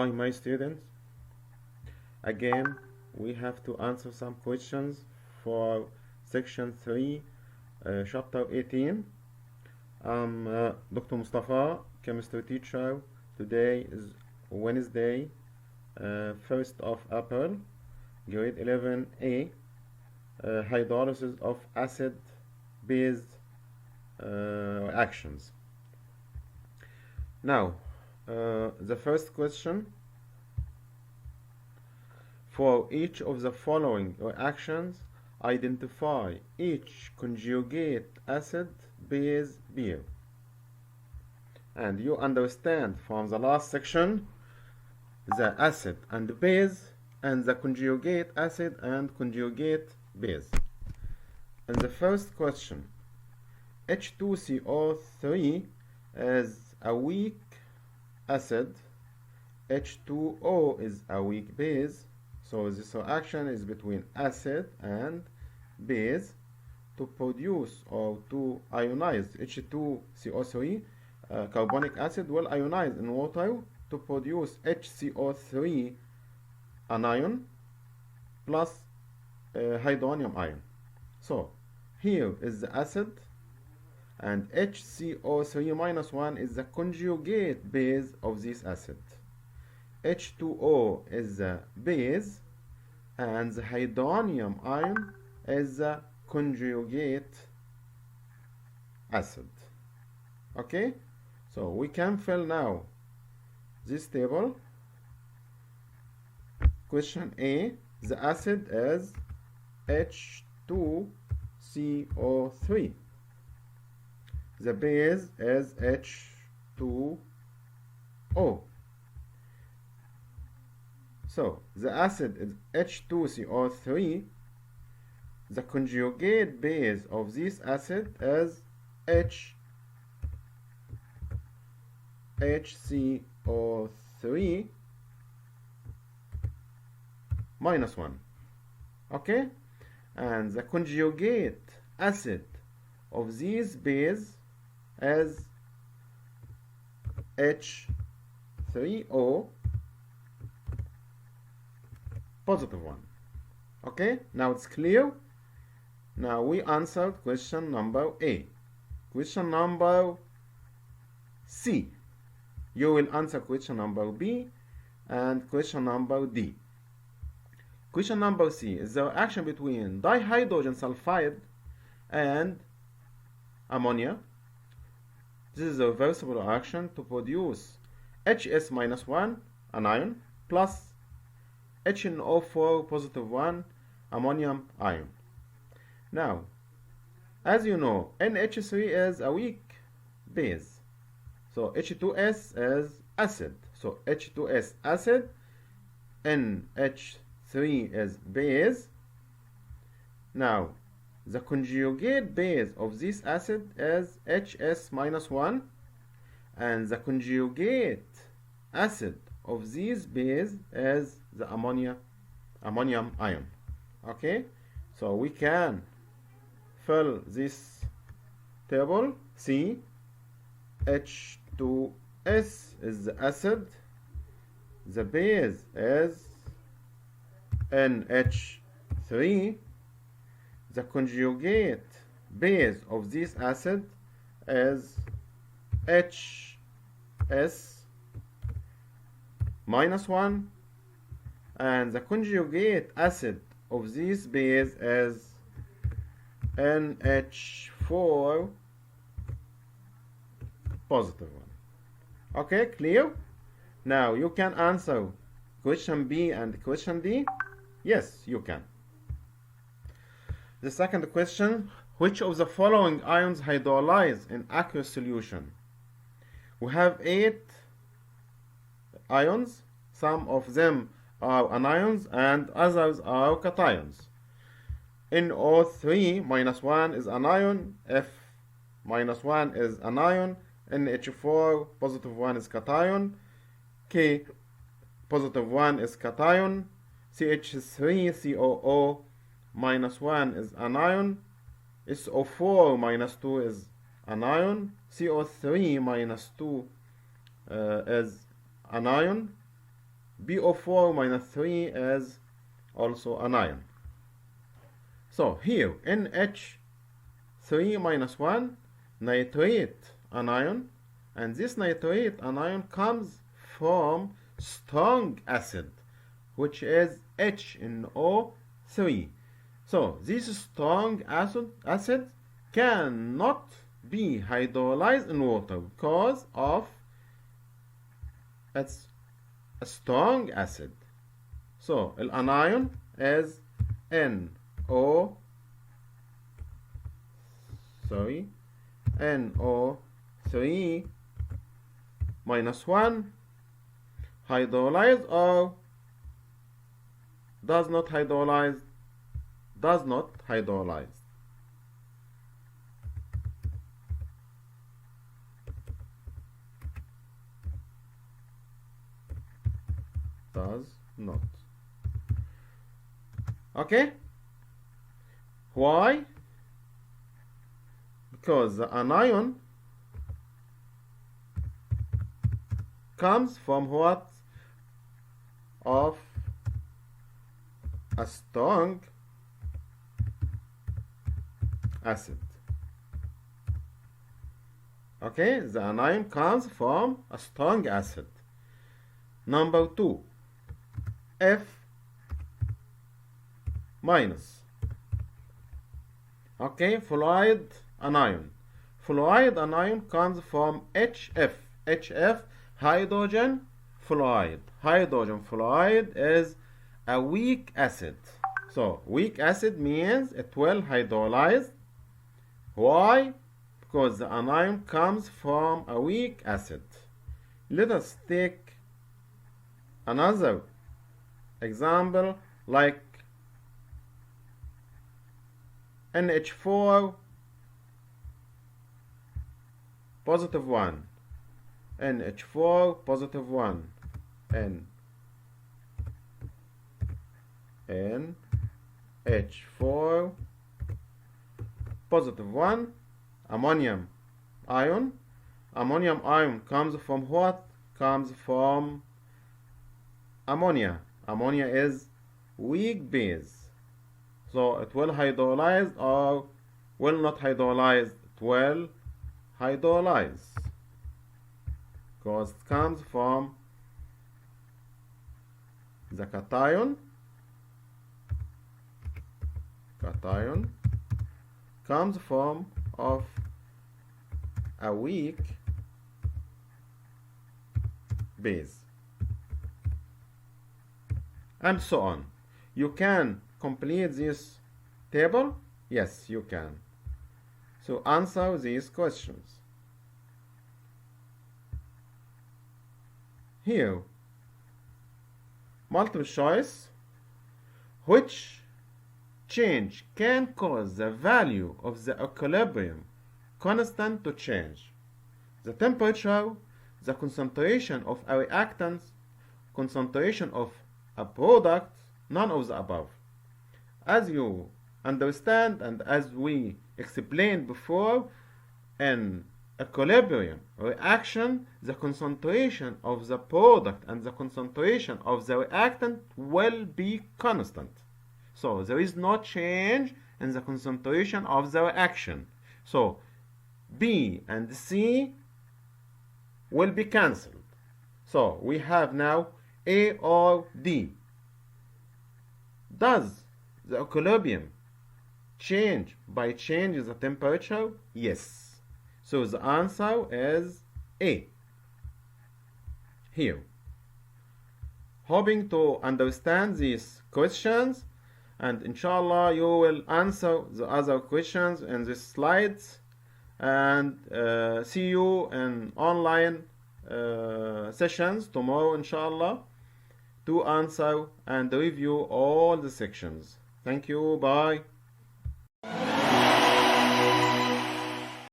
Hi, my students. Again, we have to answer some questions for section 3, chapter 18. I'm Dr. Mustafa, chemistry teacher. Today is Wednesday, 1st of April, grade 11 A, hydrolysis of acid-base actions. Now, the first question: for each of the following reactions, identify each conjugate acid-base pair. And you understand from the last section the acid and base and the conjugate acid and conjugate base. And the first question, H2CO3 is a weak acid, H2O is a weak base, so this reaction is between acid and base to produce or to ionize H2CO3. Carbonic acid will ionize in water to produce HCO3 anion plus hydronium ion. So here is the acid, and HCO3 minus 1 is the conjugate base of this acid. H2O is the base, and the hydronium ion is the conjugate acid. Okay, so we can fill now this table. Question A, the acid is H2CO3. The base is H2O. So the acid is H2CO3. The conjugate base of this acid is HCO3 minus 1. Okay? And the conjugate acid of this base is H3O positive 1. Okay? Now it's clear. Now we answered question number A. Question number C. You will answer question number B and question number D. Question number C is the reaction between dihydrogen sulfide and ammonia. This is a reversible reaction to produce HS-1 anion plus HNO4 positive 1 ammonium ion. Now, as you know, NH3 is a weak base. So H2S is acid. So H2S acid, NH3 is base. Now, the conjugate base of this acid is HS-1, and the conjugate acid of this base is the ammonium ion. Okay, so we can fill this table. C, H2S is the acid, the base is NH3, the conjugate base of this acid is HS minus 1, and the conjugate acid of this base is NH4 positive 1. Okay, clear? Now you can answer question B and question D. Yes, you can. The second question, which of the following ions hydrolyze in aqueous solution? We have 8 ions. Some of them are anions and others are cations. NO3 minus 1 is anion, F minus 1 is anion, NH4 positive 1 is cation, K positive 1 is cation, CH3COO minus 1 is anion, SO4 minus 2 is anion, CO3 minus 2 is anion, BO4 minus 3 is also an ion. So here NH3 minus 1 nitrate anion, and this nitrate anion comes from strong acid, which is HNO3. So this strong acid cannot be hydrolyzed in water because of its a strong acid. So the anion is NO3 minus 1 hydrolyze or does not hydrolyze? Does not hydrolyze. Does not. Okay? Why? Because the anion comes from what? Of a strong acid. Okay, the anion comes from a strong acid. Number 2, F minus. Okay, fluoride anion. Fluoride anion comes from HF. HF, hydrogen fluoride. Hydrogen fluoride is a weak acid. So weak acid means it will hydrolyze. Why? Because the anion comes from a weak acid. Let us take another example like NH4 positive 1, NH4 positive 1, NH4 positive 1, ammonium ion. Ammonium ion comes from what? Comes from ammonia. Ammonia is weak base. So it will hydrolyze or will not hydrolyze? It will hydrolyze because it comes from the cation. Cation comes from of a weak base, and so on. You can complete this table. Yes, you can. So answer these questions. Here, multiple choice. Which change can cause the value of the equilibrium constant to change? The temperature, the concentration of a reactant, concentration of a product, none of the above. As you understand and as we explained before, in equilibrium reaction, the concentration of the product and the concentration of the reactant will be constant. So there is no change in the concentration of the reaction. So B and C will be cancelled. So we have now A or D. Does the equilibrium change by changing the temperature? Yes. So the answer is A. Here. Hoping to understand these questions, and inshallah you will answer the other questions in these slides, and see you in online sessions tomorrow inshallah to answer and review all the sections. Thank you. Bye.